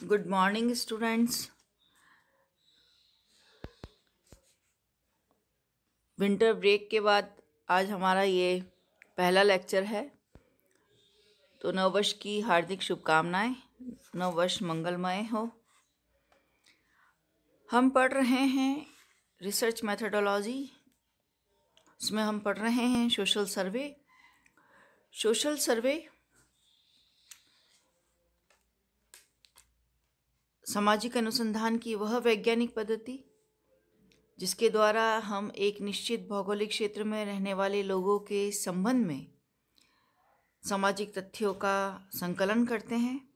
Good morning students. Winter break के बाद आज हमारा ये पहला लेक्चर है, तो नववर्ष की हार्दिक शुभकामनाएं। नववर्ष मंगलमय हो। हम पढ़ रहे हैं रिसर्च मेथडोलॉजी। उसमें हम पढ़ रहे हैं सोशल सर्वे सामाजिक अनुसंधान की वह वैज्ञानिक पद्धति जिसके द्वारा हम एक निश्चित भौगोलिक क्षेत्र में रहने वाले लोगों के संबंध में सामाजिक तथ्यों का संकलन करते हैं।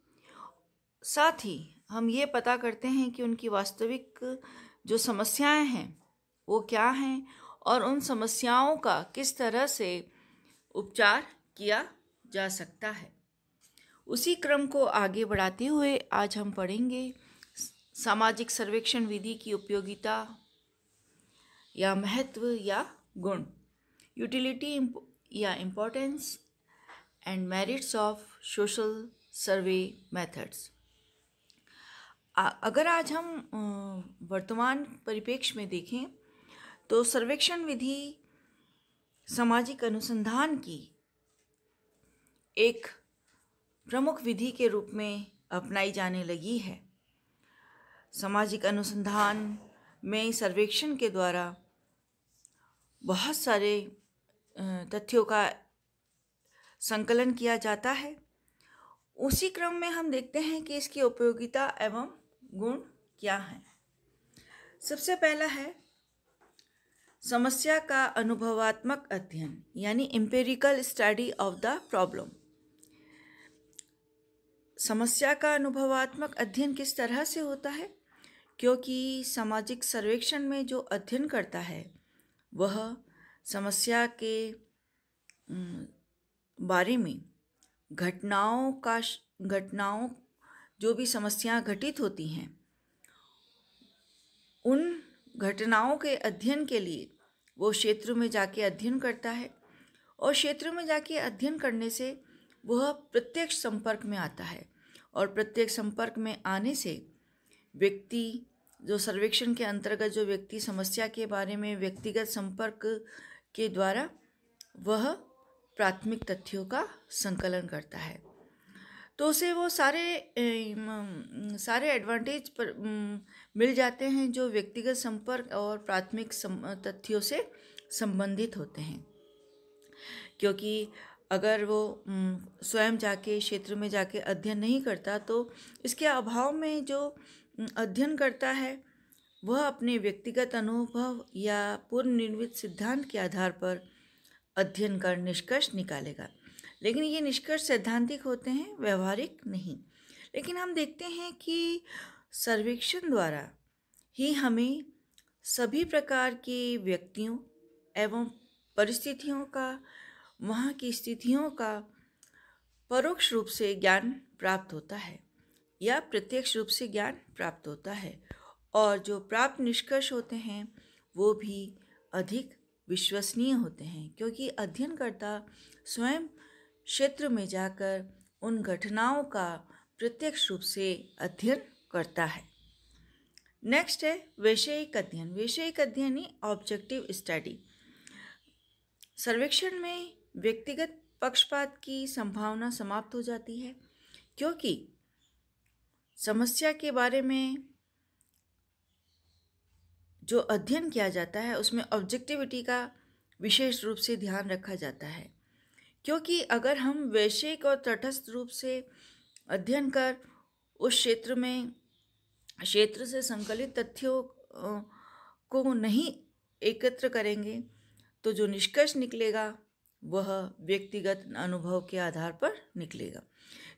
साथ ही हम ये पता करते हैं कि उनकी वास्तविक जो समस्याएं हैं वो क्या हैं और उन समस्याओं का किस तरह से उपचार किया जा सकता है। उसी क्रम को आगे बढ़ाते हुए आज हम पढ़ेंगे सामाजिक सर्वेक्षण विधि की उपयोगिता या महत्व या गुण, यूटिलिटी या importance and merits of social survey methods. अगर आज हम वर्तमान परिप्रेक्ष्य में देखें तो सर्वेक्षण विधि सामाजिक अनुसंधान की एक प्रमुख विधि के रूप में अपनाई जाने लगी है। सामाजिक अनुसंधान में सर्वेक्षण के द्वारा बहुत सारे तथ्यों का संकलन किया जाता है। उसी क्रम में हम देखते हैं कि इसकी उपयोगिता एवं गुण क्या हैं। सबसे पहला है समस्या का अनुभवात्मक अध्ययन यानी empirical study of the problem. समस्या का अनुभवात्मक अध्ययन किस तरह से होता है? क्योंकि सामाजिक सर्वेक्षण में जो अध्ययन करता है वह समस्या के बारे में घटनाओं जो भी समस्याएं घटित होती हैं उन घटनाओं के अध्ययन के लिए वो क्षेत्र में जाके अध्ययन करता है और क्षेत्र में जाके अध्ययन करने से वह प्रत्यक्ष संपर्क में आता है और प्रत्यक्ष संपर्क में आने से व्यक्ति जो सर्वेक्षण के अंतर्गत जो व्यक्ति समस्या के बारे में व्यक्तिगत संपर्क के द्वारा वह प्राथमिक तथ्यों का संकलन करता है, तो उसे वो सारे एडवांटेज पर मिल जाते हैं जो व्यक्तिगत संपर्क और प्राथमिक तथ्यों से संबंधित होते हैं। क्योंकि अगर वो स्वयं जाके क्षेत्र में जाके अध्ययन नहीं करता तो इसके अभाव में जो अध्ययन करता है वह अपने व्यक्तिगत अनुभव या पूर्व निर्मित सिद्धांत के आधार पर अध्ययन कर निष्कर्ष निकालेगा, लेकिन ये निष्कर्ष सैद्धांतिक होते हैं, व्यवहारिक नहीं। लेकिन हम देखते हैं कि सर्वेक्षण द्वारा ही हमें सभी प्रकार के व्यक्तियों एवं परिस्थितियों का, वहाँ की स्थितियों का परोक्ष रूप से ज्ञान प्राप्त होता है या प्रत्यक्ष रूप से ज्ञान प्राप्त होता है, और जो प्राप्त निष्कर्ष होते हैं वो भी अधिक विश्वसनीय होते हैं क्योंकि अध्ययनकर्ता स्वयं क्षेत्र में जाकर उन घटनाओं का प्रत्यक्ष रूप से अध्ययन करता है। नेक्स्ट है वैषयिक अध्ययन। वैषयिक अध्ययन ही ऑब्जेक्टिव स्टडी। सर्वेक्षण में व्यक्तिगत पक्षपात की संभावना समाप्त हो जाती है क्योंकि समस्या के बारे में जो अध्ययन किया जाता है उसमें ऑब्जेक्टिविटी का विशेष रूप से ध्यान रखा जाता है। क्योंकि अगर हम वैश्विक और तटस्थ रूप से अध्ययन कर उस क्षेत्र से संकलित तथ्यों को नहीं एकत्र करेंगे तो जो निष्कर्ष निकलेगा वह व्यक्तिगत अनुभव के आधार पर निकलेगा।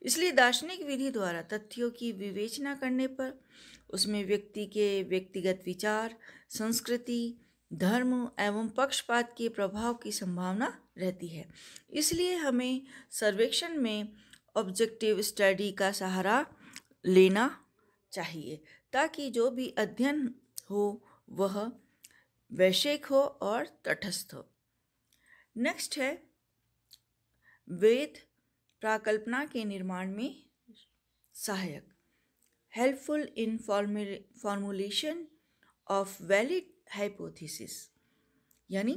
इसलिए दार्शनिक विधि द्वारा तथ्यों की विवेचना करने पर उसमें व्यक्ति के व्यक्तिगत विचार, संस्कृति, धर्म एवं पक्षपात के प्रभाव की संभावना रहती है। इसलिए हमें सर्वेक्षण में ऑब्जेक्टिव स्टडी का सहारा लेना चाहिए ताकि जो भी अध्ययन हो वह वैश्विक हो और तटस्थ हो। नेक्स्ट है वेद प्राकल्पना के निर्माण में सहायक helpful in formulation of valid hypothesis। यानी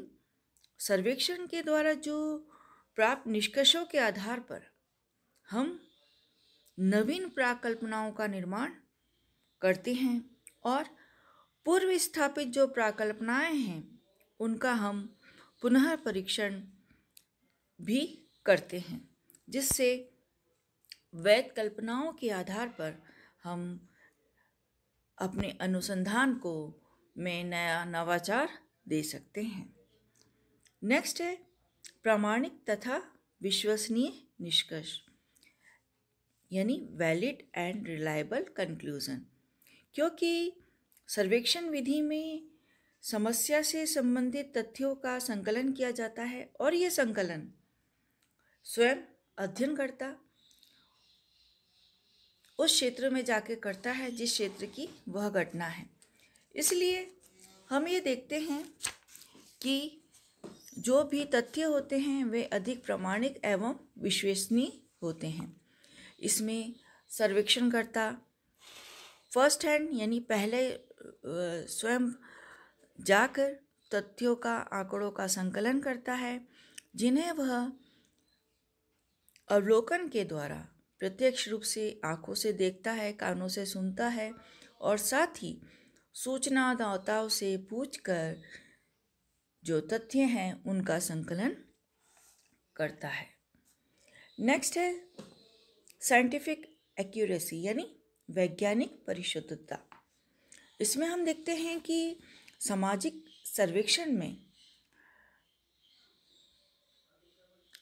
सर्वेक्षण के द्वारा जो प्राप्त निष्कर्षों के आधार पर हम नवीन प्राकल्पनाओं का निर्माण करते हैं और पूर्व स्थापित जो प्राकल्पनाएं हैं उनका हम पुनः परीक्षण भी करते हैं, जिससे वैध कल्पनाओं के आधार पर हम अपने अनुसंधान को में नया नवाचार दे सकते हैं। नेक्स्ट है प्रामाणिक तथा विश्वसनीय निष्कर्ष, यानी वैलिड एंड रिलायबल कंक्लूजन। क्योंकि सर्वेक्षण विधि में समस्या से संबंधित तथ्यों का संकलन किया जाता है और यह संकलन स्वयं अध्ययनकर्ता उस क्षेत्र में जाके करता है जिस क्षेत्र की वह घटना है। इसलिए हम ये देखते हैं कि जो भी तथ्य होते हैं वे अधिक प्रामाणिक एवं विश्वसनीय होते हैं। इसमें सर्वेक्षणकर्ता फर्स्ट हैंड यानी पहले स्वयं जाकर तथ्यों का आंकड़ों का संकलन करता है, जिन्हें वह अवलोकन के द्वारा प्रत्यक्ष रूप से आंखों से देखता है, कानों से सुनता है और साथ ही सूचनादाताओं से पूछकर जो तथ्य हैं उनका संकलन करता है। नेक्स्ट है साइंटिफिक एक्यूरेसी यानी वैज्ञानिक परिशुद्धता। इसमें हम देखते हैं कि सामाजिक सर्वेक्षण में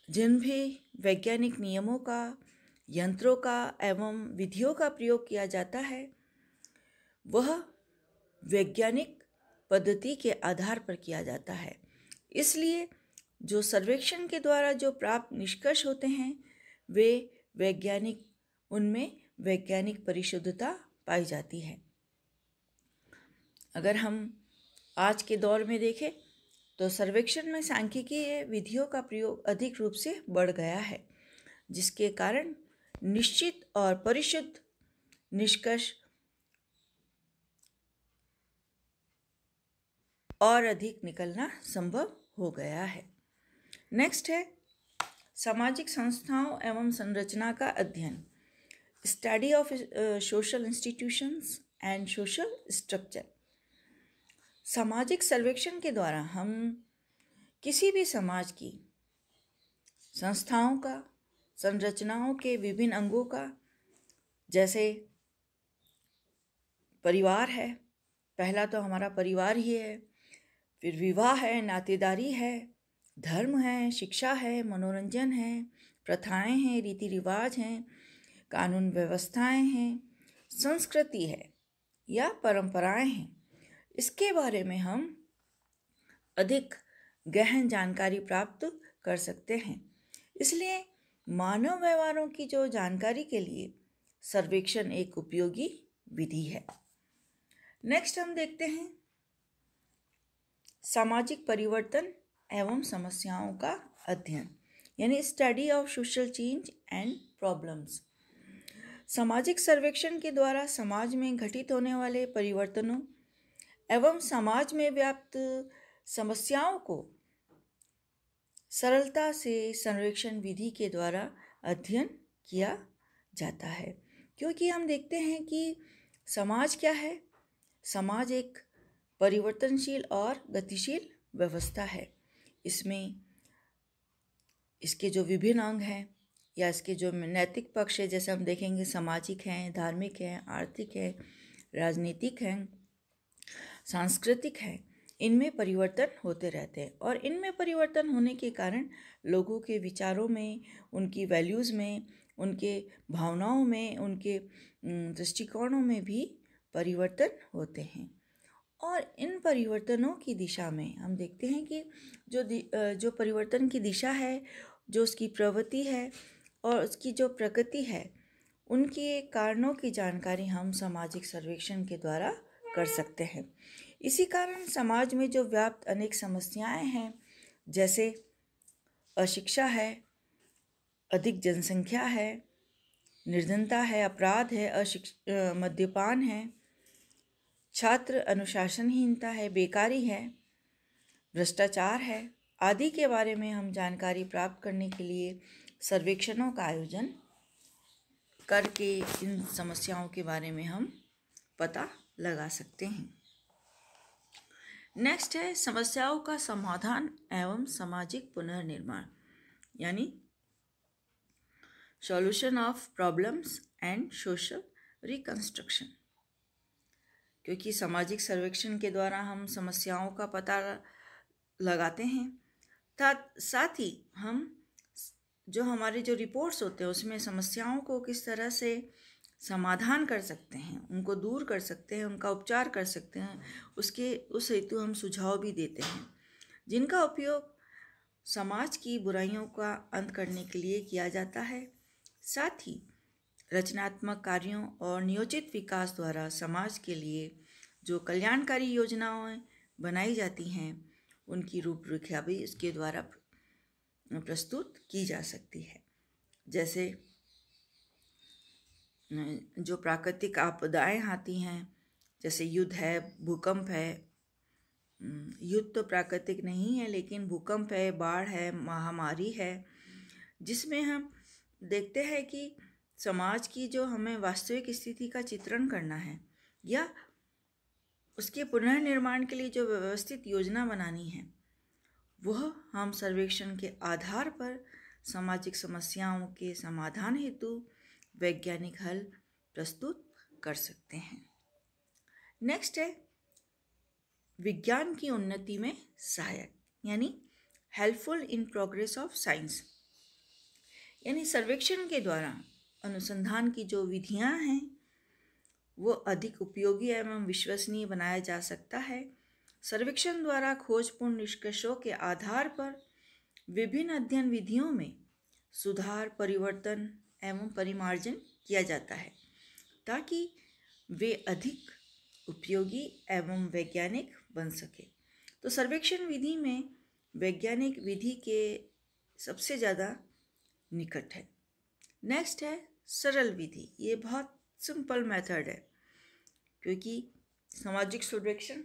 जिन भी वैज्ञानिक नियमों का, यंत्रों का एवं विधियों का प्रयोग किया जाता है वह वैज्ञानिक पद्धति के आधार पर किया जाता है। इसलिए जो सर्वेक्षण के द्वारा जो प्राप्त निष्कर्ष होते हैं वे उनमें वैज्ञानिक परिशुद्धता पाई जाती है। अगर हम आज के दौर में देखें तो सर्वेक्षण में सांख्यिकीय विधियों का प्रयोग अधिक रूप से बढ़ गया है, जिसके कारण निश्चित और परिशुद्ध निष्कर्ष और अधिक निकलना संभव हो गया है। नेक्स्ट है सामाजिक संस्थाओं एवं संरचना का अध्ययन, study of social institutions and social structure. सामाजिक सर्वेक्षण के द्वारा हम किसी भी समाज की संस्थाओं का, संरचनाओं के विभिन्न अंगों का, जैसे परिवार है, पहला तो हमारा परिवार ही है, फिर विवाह है, नातेदारी है, धर्म है, शिक्षा है, मनोरंजन है, प्रथाएं हैं, रीति रिवाज हैं, कानून व्यवस्थाएं हैं, संस्कृति है या परंपराएं हैं, इसके बारे में हम अधिक गहन जानकारी प्राप्त कर सकते हैं। इसलिए मानव व्यवहारों की जो जानकारी के लिए सर्वेक्षण एक उपयोगी विधि है। नेक्स्ट हम देखते हैं सामाजिक परिवर्तन एवं समस्याओं का अध्ययन, यानी study of social change and problems. सामाजिक सर्वेक्षण के द्वारा समाज में घटित होने वाले परिवर्तनों एवं समाज में व्याप्त समस्याओं को सरलता से सर्वेक्षण विधि के द्वारा अध्ययन किया जाता है। क्योंकि हम देखते हैं कि समाज क्या है, समाज एक परिवर्तनशील और गतिशील व्यवस्था है। इसमें इसके जो विभिन्न अंग हैं या इसके जो नैतिक पक्ष है, जैसे हम देखेंगे सामाजिक हैं, धार्मिक हैं, आर्थिक हैं, राजनीतिक हैं, सांस्कृतिक हैं, इनमें परिवर्तन होते रहते हैं और इनमें परिवर्तन होने के कारण लोगों के विचारों में, उनकी वैल्यूज़ में, उनके भावनाओं में, उनके दृष्टिकोणों में भी परिवर्तन होते हैं। और इन परिवर्तनों की दिशा में हम देखते हैं कि जो परिवर्तन की दिशा है, जो उसकी प्रवृत्ति है और उसकी जो प्रकृति है, उनके कारणों की जानकारी हम सामाजिक सर्वेक्षण के द्वारा कर सकते हैं। इसी कारण समाज में जो व्याप्त अनेक समस्याएं हैं, जैसे अशिक्षा है, अधिक जनसंख्या है, निर्धनता है, अपराध है, मद्यपान है, छात्र अनुशासनहीनता है, बेकारी है, भ्रष्टाचार है आदि के बारे में हम जानकारी प्राप्त करने के लिए सर्वेक्षणों का आयोजन करके इन समस्याओं के बारे में हम पता लगा सकते हैं। नेक्स्ट है समस्याओं का समाधान एवं सामाजिक पुनर्निर्माण, यानी solution of problems and social reconstruction. क्योंकि सामाजिक सर्वेक्षण के द्वारा हम समस्याओं का पता लगाते हैं, साथ ही हम जो हमारे जो रिपोर्ट्स होते हैं उसमें समस्याओं को किस तरह से समाधान कर सकते हैं, उनको दूर कर सकते हैं, उनका उपचार कर सकते हैं, उस हेतु हम सुझाव भी देते हैं, जिनका उपयोग समाज की बुराइयों का अंत करने के लिए किया जाता है। साथ ही रचनात्मक कार्यों और नियोजित विकास द्वारा समाज के लिए जो कल्याणकारी योजनाएं बनाई जाती हैं उनकी रूपरेखा भी इसके द्वारा प्रस्तुत की जा सकती है। जैसे जो प्राकृतिक आपदाएं आती हैं, जैसे युद्ध है, भूकंप है, युद्ध तो प्राकृतिक नहीं है लेकिन भूकंप है, बाढ़ है, महामारी है, जिसमें हम देखते हैं कि समाज की जो हमें वास्तविक स्थिति का चित्रण करना है या उसके पुनर्निर्माण के लिए जो व्यवस्थित योजना बनानी है, वह हम सर्वेक्षण के आधार पर सामाजिक समस्याओं के समाधान हेतु वैज्ञानिक हल प्रस्तुत कर सकते हैं। नेक्स्ट है विज्ञान की उन्नति में सहायक, यानी helpful in progress of science, यानी सर्वेक्षण के द्वारा अनुसंधान की जो विधियां हैं वो अधिक उपयोगी एवं विश्वसनीय बनाया जा सकता है। सर्वेक्षण द्वारा खोजपूर्ण निष्कर्षों के आधार पर विभिन्न अध्ययन विधियों में सुधार, परिवर्तन एवं परिमार्जन किया जाता है ताकि वे अधिक उपयोगी एवं वैज्ञानिक बन सके। तो सर्वेक्षण विधि में वैज्ञानिक विधि के सबसे ज़्यादा निकट है। नेक्स्ट है सरल विधि। ये बहुत सिंपल मेथड है क्योंकि सामाजिक सर्वेक्षण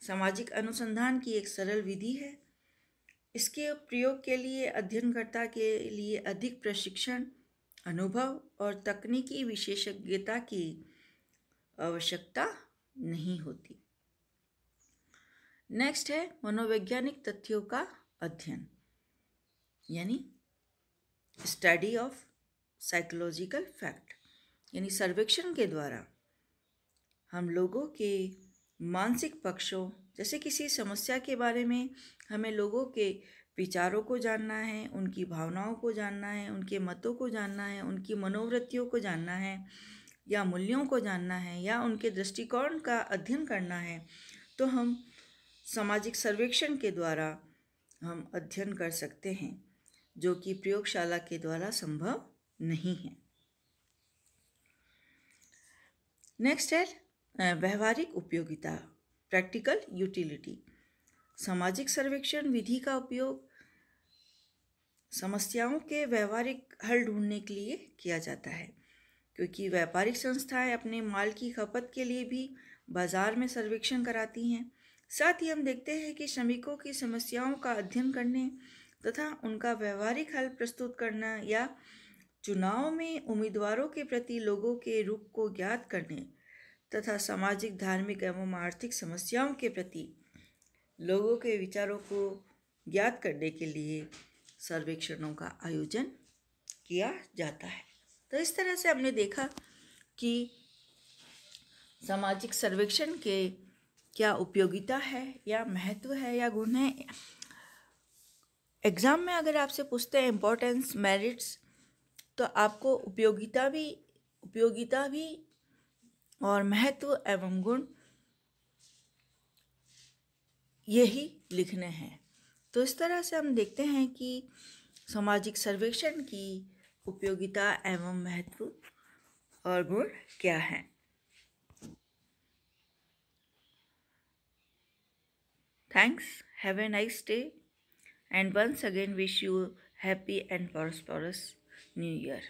सामाजिक अनुसंधान की एक सरल विधि है। इसके प्रयोग के लिए अध्ययनकर्ता के लिए अधिक प्रशिक्षण, अनुभव और तकनीकी विशेषज्ञता की आवश्यकता नहीं होती। नेक्स्ट है मनोवैज्ञानिक तथ्यों का अध्ययन, यानी स्टडी ऑफ साइकोलॉजिकल फैक्ट, यानी सर्वेक्षण के द्वारा हम लोगों के मानसिक पक्षों, जैसे किसी समस्या के बारे में हमें लोगों के विचारों को जानना है, उनकी भावनाओं को जानना है, उनके मतों को जानना है, उनकी मनोवृत्तियों को जानना है या मूल्यों को जानना है या उनके दृष्टिकोण का अध्ययन करना है, तो हम सामाजिक सर्वेक्षण के द्वारा हम अध्ययन कर सकते हैं, जो कि प्रयोगशाला के द्वारा संभव नहीं है। नेक्स्ट है व्यवहारिक उपयोगिता, प्रैक्टिकल यूटिलिटी। सामाजिक सर्वेक्षण विधि का उपयोग समस्याओं के व्यवहारिक हल ढूंढने के लिए किया जाता है, क्योंकि व्यापारिक संस्थाएं अपने माल की खपत के लिए भी बाजार में सर्वेक्षण कराती हैं। साथ ही हम देखते हैं कि श्रमिकों की समस्याओं का अध्ययन करने तथा उनका व्यवहारिक हल प्रस्तुत करना या चुनाव में उम्मीदवारों के प्रति लोगों के रुख को ज्ञात करने तथा सामाजिक, धार्मिक एवं आर्थिक समस्याओं के प्रति लोगों के विचारों को ज्ञात करने के लिए सर्वेक्षणों का आयोजन किया जाता है। तो इस तरह से हमने देखा कि सामाजिक सर्वेक्षण के क्या उपयोगिता है या महत्व है या गुण है। एग्ज़ाम में अगर आपसे पूछते हैं इम्पोर्टेंस, मेरिट्स, तो आपको उपयोगिता भी और महत्व एवं गुण यही लिखने हैं। तो इस तरह से हम देखते हैं कि सामाजिक सर्वेक्षण की उपयोगिता एवं महत्व और गुण क्या हैं। Thanks, have a nice day, and once again wish you happy and prosperous New Year.